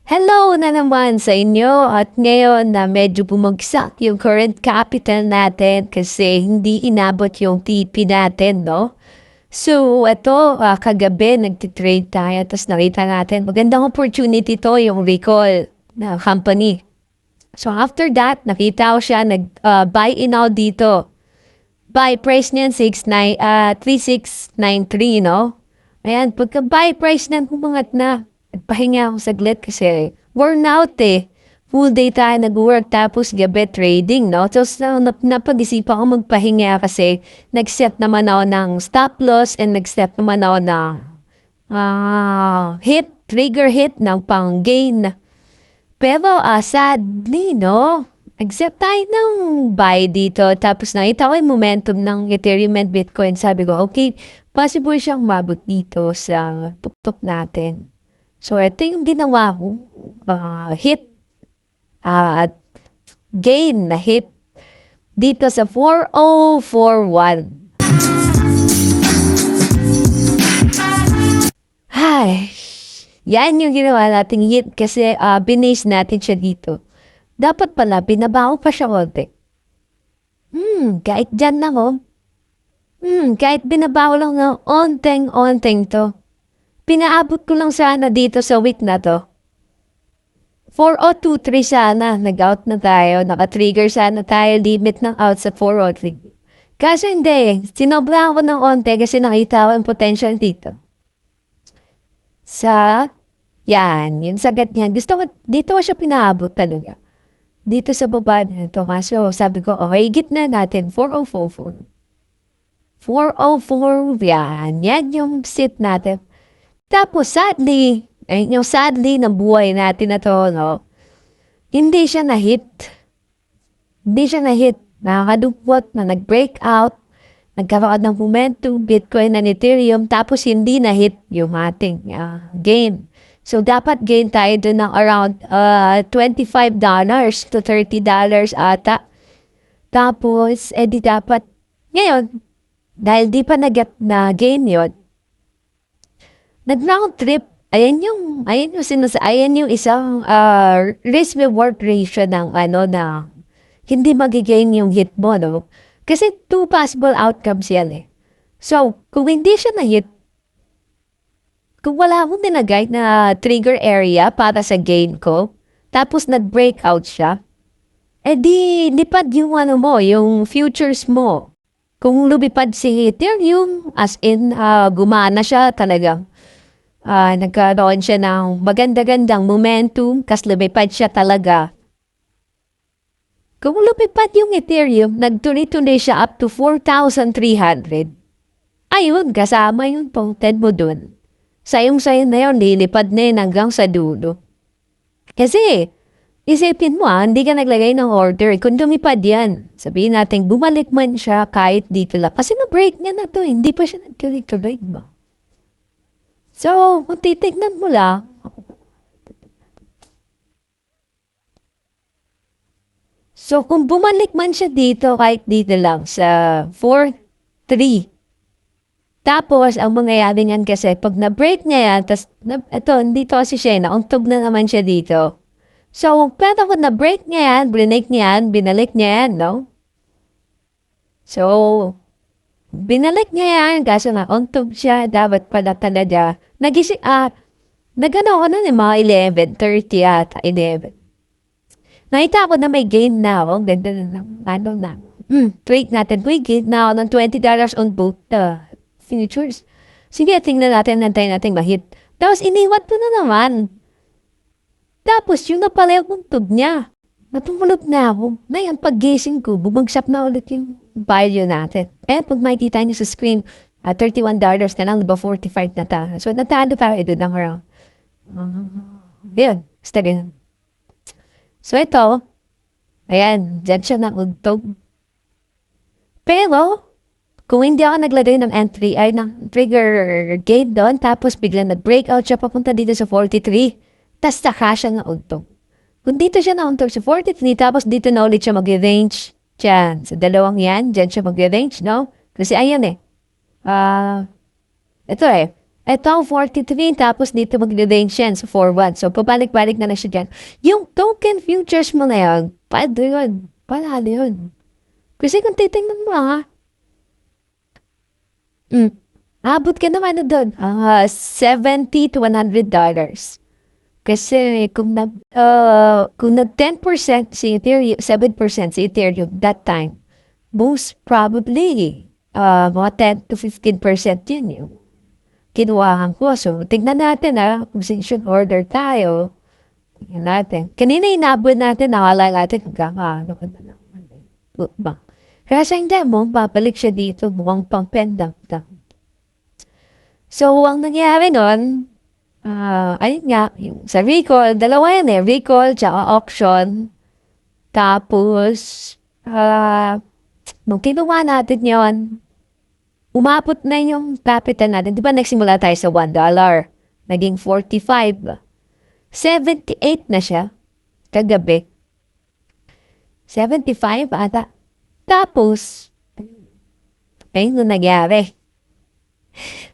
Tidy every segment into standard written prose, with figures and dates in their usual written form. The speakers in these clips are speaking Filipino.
Hello na naman sa inyo at ngayon na medyo bumagsak yung current capital natin kasi hindi inabot yung TP natin, no? So, ito, kagabi nagtitrade tayo tapos nakita natin magandang opportunity to yung recall na company. So, after that, nakita ko siya nag-buy in out dito. Buy price niyan 3693, no? Ayan, pagka-buy price niyan, humangat na. Nagpahinga ako saglit kasi worn out eh. Full day tayo nag-work tapos gabi trading, no? Tapos napag-isipan ko magpahinga kasi nag-set naman ako ng stop loss and nag-set naman ako ng trigger hit ng pang-gain. Pero sadly, no? Accept tayo ng buy dito. Tapos nakita ko yung momentum ng Ethereum and Bitcoin. Sabi ko, okay, possible siyang mabot dito sa tuktok natin. So, ito yung ginawa ko. Hit at gain na hit dito sa 4041. Ay, yan yung ginawa nating hit kasi binase natin siya dito. Dapat pala, binabaho pa siya konti. Kahit dyan lang kahit binabaho lang ng onteng-onteng to. Pinaabot ko lang sana dito sa week na to. 4023 sana, nag-out na tayo, naka-trigger sana tayo, limit ng out sa 403. Kasi hindi, sinobra ko ng onte kasi nakita ko ang potential dito. Yung sagat niya, gusto ko, dito ko siya pinaabot talaga. Dito sa baba na ito, kaso sabi ko, okay, gitna natin, 4044. 404, yan yung sit natin. Tapos sadly, yung sadly na buhay natin na to, no? Hindi siya na-hit. Nakakadupot na nag-break out, nagkaroon ng momentum, Bitcoin and Ethereum, tapos hindi na-hit yung ating gain. So, dapat gain tayo dun ng around $25 to $30 ata. Tapos, di dapat, ngayon, dahil di pa na gain yun, nag-round trip, ayan yung isang risk-reward ratio ng na hindi magigain yung hit mo, no? Kasi two possible outcomes yan eh. So, kung hindi siya na-hit, kung wala akong dinagay na trigger area para sa gain ko, tapos nag-breakout siya, di lipad yung yung futures mo. Kung lumipad si Ethereum, as in, gumana siya talagang. Nagkaroon siya ng maganda-gandang momentum, kas lumipad siya talaga. Kung lumipad yung Ethereum, nagtuloy-tuloy siya up to 4,300. Ayun, kasama yung potent mo dun. Sayong-sayo na yun, lilipad na yun hanggang sa dulo. Kasi, isipin mo hindi ka naglagay ng order. Kung lumipad yan, sabihin natin, bumalik man siya kahit dito lang. Kasi na-break niya na to, hindi pa siya nagtuloy-tuloy ba? So, kung titignan mo lang, so kung bumalik man siya dito, kahit dito lang, sa 4-3, tapos, ang mangyayari niyan kasi, pag na-break niya yan, tas, dito kasi siya, nauntog na naman siya dito. So, pero kung na-break niya yan, binalik niya yan, binalik niya yan, no? So, binalik niya yan, kaso nauntog siya, dapat pala talaga, nagano ko na mga 11:30 at 11. Nakita ko na may gain na ako, ganda na, trade natin, may gain na ako ng $20 on both futures. Sige, tingnan natin, nantayin natin mahit. Tapos, iniwat ko na naman. Tapos, yung napalagpuntog niya. Natulog na ako. Ngayon, pag-gising ko, bumagsak na ulit yung value natin. Pag makikita niyo sa screen, $31 na lang, diba 45 na ta. So, natalo pa ito ng around. Yun, steady. So, ito, ayan, dyan siya naugtog. Pero, kung hindi ako naglagay ng entry, ay ng trigger gate doon, tapos biglang nag-breakout siya papunta dito sa 43, tas saka siya naugtog. Kung dito siya nauntog sa 43, tapos dito na ulit siya mag-range, dyan, sa dalawang yan, dyan siya mag-range, no? Kasi ayan ito Ito, 43, tapos dito magre-range yan sa 4-1. So, pabalik-balik na siya dyan. Yung token futures mo na yan, paano yun? Panalo yun. Kasi kung titingnan mo, abot ka naman na doon. 70 to $100. Kasi kung nag 10% si Ethereum, 7% si Ethereum that time, most probably, mga 10 to 15% yun yung kinuhaan ko. So, tignan natin position order tayo. Tignan natin. Kanina inabot natin, nakala natin hanggang ano ka na lang. Ba? Kasi hindi mo, babalik siya dito, mukhang pang pendant. So, ang nangyari nun, ayun nga, yung sa recall, dalawa yan recall tsaka auction. Tapos, nung kinuha natin yon, umabot na yung capital natin. Di ba nagsimula tayo sa $1? Naging 45. 78 na siya. Kagabi. 75 ata. Tapos, ayun nung nangyari.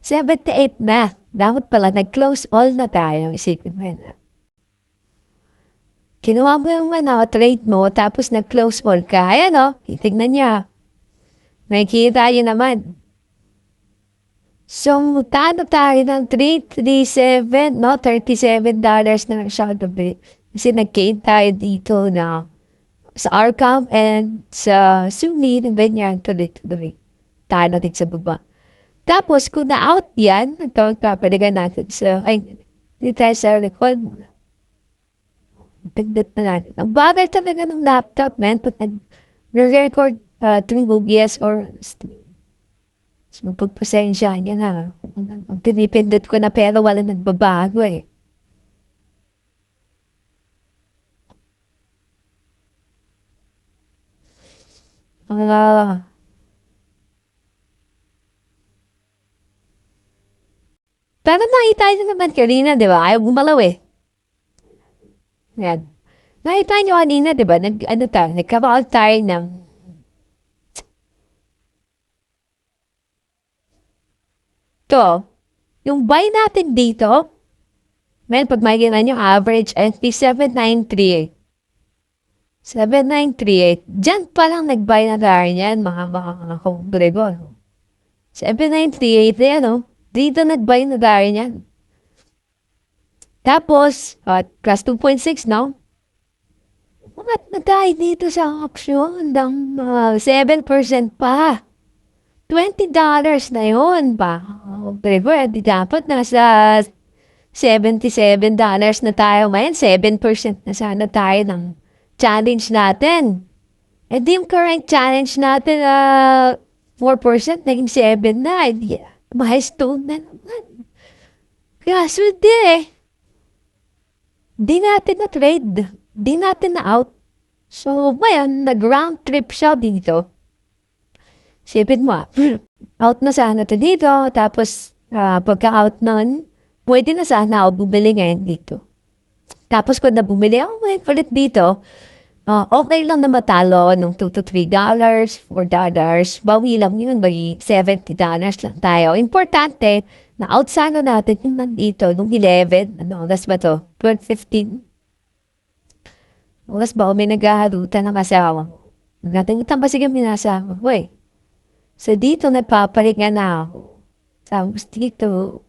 78 na. Dapat pala, nag-close all na tayo. Isipin mo yun. Kinuha mo yung trade mo, tapos nag-close all ka. Ayan tignan niya. Nakikita yun naman. So, tano tayo ng 337, $37 na lang siya gabi. Kasi nag-gain tayo dito na sa Arkham and sa Sumi, na ganyan, tuloy-tuloy. Tano din sa baba. Tapos, kung na-out yan, ito, kapaligan natin sa, dito tayo sa record. Tignan na natin. Ang bagay talaga ng laptop, man, pag nag-record 3 movies or stream. So, magpagpasensya niya na. Ang pinipindot ko na pero wala nagbabago pero nakita niyo naman kanina, di ba? Ayaw gumalaw Yan. Nakita niyo kanina, di ba? Nagkaroon tayo ng yung buy natin dito, pag makikita niyo, average SP 793. 7938. Diyan pa lang nag-buy na tayo niyan, mga kongregor. 7938, dito nag-buy na tayo niyan. Tapos, plus 2.6, Umat na tayo dito sa option ng 7% pa. $20 na yun pa. Kongregor, di dapat nasa $77 na tayo ngayon. 7% na sana tayo ng challenge natin. Di yung current challenge natin, 4%, naging 7 na. Milestone na naman. Kaso di natin na-trade. Di natin na-out. So, ngayon, nag-round trip siya dito. Sipin mo, out na sana ito dito. Tapos, pagka-out nun, pwede na sana ako bumili ngayon dito. Tapos, kung na bumili ako ngayon ulit dito, okay lang na matalo ng $2 to $3, $4. Bawi lang yun, may $70 lang tayo. Importante, na out sana natin yung nandito, nung 11, oras ba to? 12:15. Oras ba, may naghaharutan ng asawa mo? Natingitan ba sige minasama mo So, dito nagpapahinga na ako. Tapos dito,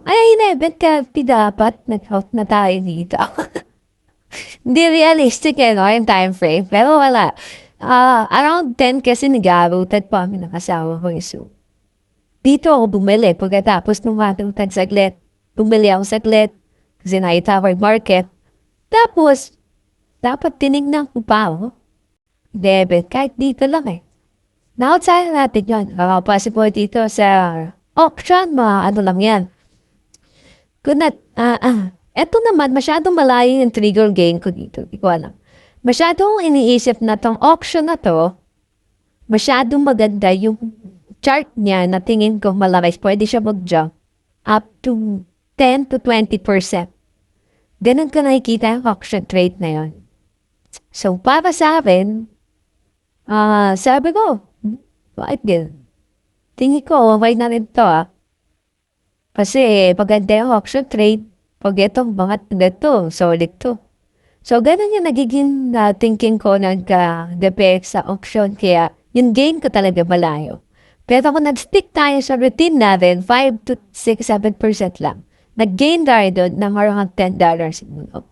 ay, 11:30 dapat, nag-out na tayo dito. Hindi realistic yung time frame. Pero wala. Around 10 kasi nag-aarutan pa kami ng asawa ko. So, dito ako bumili. Pagkatapos nung matutan saglit, bumili ako saglit. Kasi nakita ko yung market. Tapos, dapat tinignan ko pa debit. Kahit dito lang Na-outside natin yun. Possible dito sa auction, mga lang yan. Eto naman, masyadong malayo yung trigger gain ko dito. Hindi ko alam. Masyadong iniisip na tong auction na to, masyadong maganda yung chart niya na tingin ko malaki. Pwede siya mag-jump up to 10 to 20%. Ganun ko nakikita yung auction trade na yun. So, para sa akin, sabi ko, bakit ganun? Tingin ko, okay na rin to Kasi maganda yung auction trade. Pag itong mga to, solid to. So, ganun yung nagiging thinking ko nag-depend sa auction. Kaya, yung gain ko talaga malayo. Pero kung nag-stick tayo sa routine natin, 5 to 6, 7% lang. Nag-gain tayo doon ng around $10 siguro.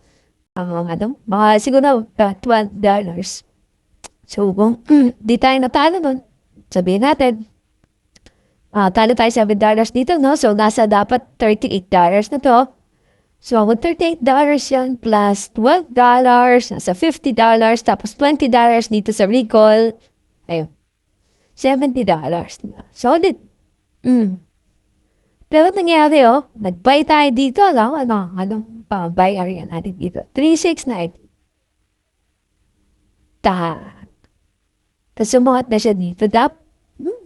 Ang mga siguro $12. So, kung di tayo natalo nun, sabihin natin, talo tayo $7 dito, no? So, nasa dapat $38 na to. So, kung $38 yan plus $12, nasa $50, tapos $20 dito sa recall, ayun, $70. Solid. Pero nangyari, nag-buy tayo dito, anong pa-buy area natin dito? 369. Tapos sumukat na siya dito.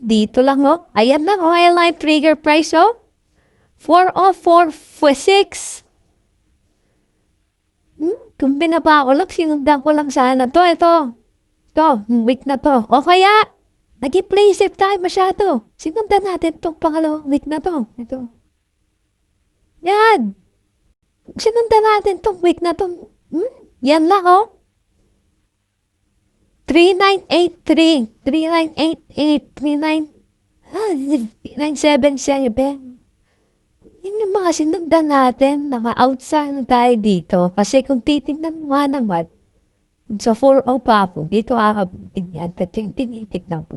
Dito lang, ayan lang, ayan trigger price, 40446. Kung binaba ko lang, sinundan ko lang sana to, ito, week na to. O kaya, nag-play safe tayo masyado. Sinundan natin itong pangalawang week na to. Ito. Yan. Sinundan natin itong week na to. Yan lang, 3983, 3988, 3977. Yun yung mga sinundan natin, naka-outside na tayo dito. Kasi kung titignan mo naman, sa 4-0 pa po, dito kakabutin yan. Pero yung tinitignan po.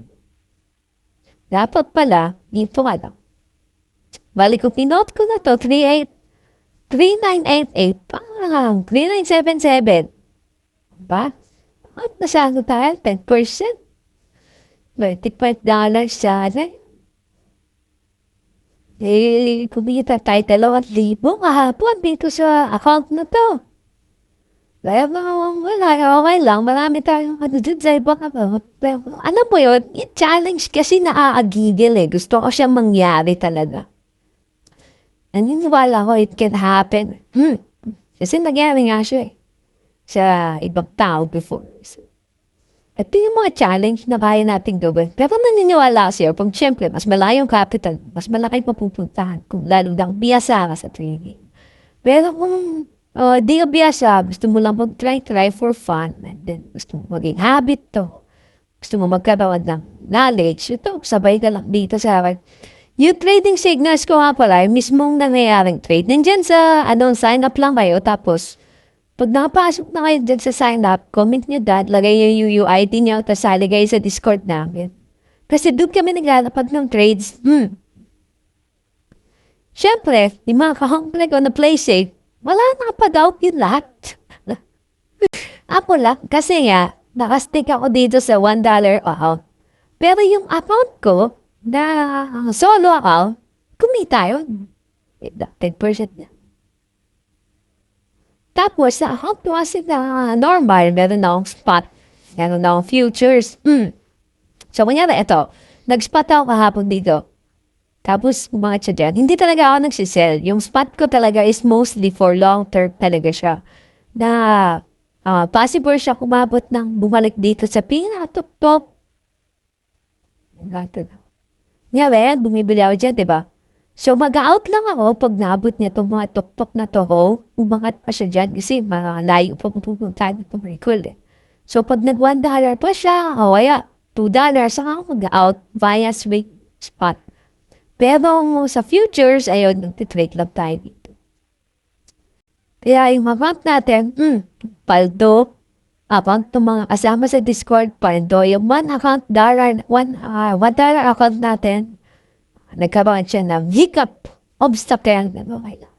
Dapat pala, dito nga lang. Bali kung pinot ko na to, 3988, parang 3977. Diba? At nasano tayo, 10%. $25 sana. Kumita tayo 2,000 kahapon dito sa account na to. Kaya wala, okay lang. Marami tayong dun sa iba ka ba. Alam mo yun, yung challenge kasi naaagigil Gusto ko siyang mangyari talaga. Naniniwala ko it can happen. Kasi nangyari nga siya sa ibang tao before. Ito yung mga challenge na kaya nating gawin. Pero naniniwala siya, pag siyempre, mas malayong capital, mas malaki mapupuntahan kung lalo lang biyasa ka sa trading. Pero kung di ka biyasa, gusto mo lang mag-try for fun, and then gusto mo maging habit to, gusto mo magkaroon ng knowledge, ito, sabay ka lang dito sa akin. Yung trading signals ko nga pala, yung mismong nangyayaring trade. Nandyan sa, sign up lang kayo, tapos, pag nakapasok na kayo dyan sa sign up, comment nyo dad, lagay yung UUID nyo, tapos saligay sa Discord namin. Kasi doon kami naglalapag ng trades. Siyempre, di mga ka-hungry ko na play safe, wala nakapag-out yun lahat. Ako lang, kasi nga, nakastick ako dito sa $1 account. Pero yung account ko, na solo account, kumita yun. 10% na. Tapos, sa account ko kasi na normal, meron na akong spot, meron na akong futures. So, kunyari, ito, nag-spot ako kahapon dito. Tapos, mga siya dyan, hindi talaga ako nagsisell. Yung spot ko talaga is mostly for long term talaga siya. Na, possible siya kumabot ng bumalik dito sa pinaka-top-top. Ngayon, bumibili ako dyan, diba? So, mag-out lang ako pag nabot niya itong mga top-top na to, umangat pa siya dyan kasi malayo pa pupunta na itong recall So, pag nag $1 pa siya, o kaya $2, saka ako mag-out via swing spot. Pero sa futures, ayun, nag-trade lang tayo dito. Kaya yung account natin, paldo, account ng mga kasama sa Discord, paldo, yung $1 account natin, nagkaroon siya ng hiccup, obstacle, okay lang.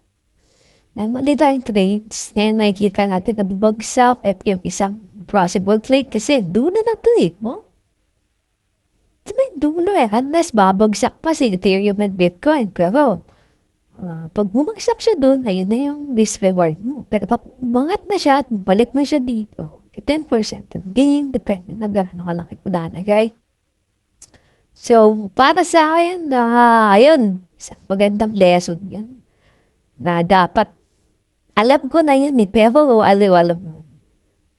Mali tayong trades, ngayon nakikita natin na bubagsak at yung isang possible trade kasi doon na na-trade mo. May dulo unless babagsak pa si Ethereum and Bitcoin. Pero, pag bumagsak siya doon, ayun na yung risk reward mo. Pero pag umangat na siya at balik mo siya dito, 10% gain, depende na gano'n ka lang ipunanagay. So, para sa akin, ayun, isang magandang lesson yan. Na dapat, alam ko na yun pero alam mo.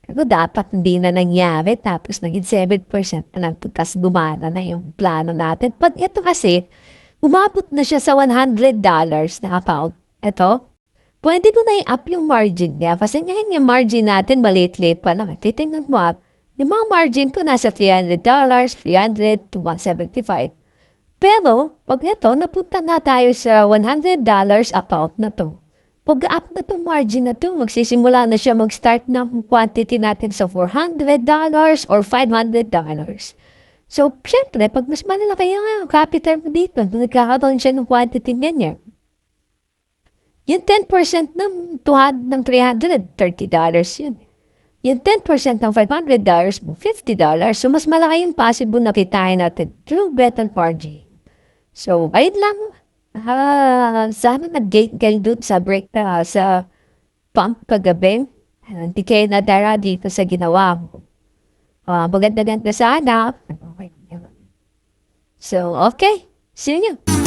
Pero dapat hindi na nangyari, tapos naging 7% na lang, tapos gumana na yung plano natin. Pag ito kasi, umabot na siya sa $100 na account. Ito, pwede mo na i-up yung margin niya. Kasi ngayon yung margin natin, maliit-liit pa naman. Titingnan mo up, yung mga margin ko nasa $300, 300 to 175. Pero, pag ito, napunta na tayo sa $100 account na to. Pag-up na itong margin na to, magsisimula na siya mag-start ng quantity natin sa $400 or $500. So, syempre, pag mas malalaki yung capital mo dito, nagkakaroon siya ng quantity niya. Yung 10% ng $330 yun. Yung 10% ng $500 mo, $50. So, mas malaki yung possible na kitain natin through bet and margin. So, ayun lang. Sana nag-gate kayo doon sa break na sa pump kagabi. Hindi kayo nadara dito sa ginawa mo. Maganda-ganda sana. So, okay. See you.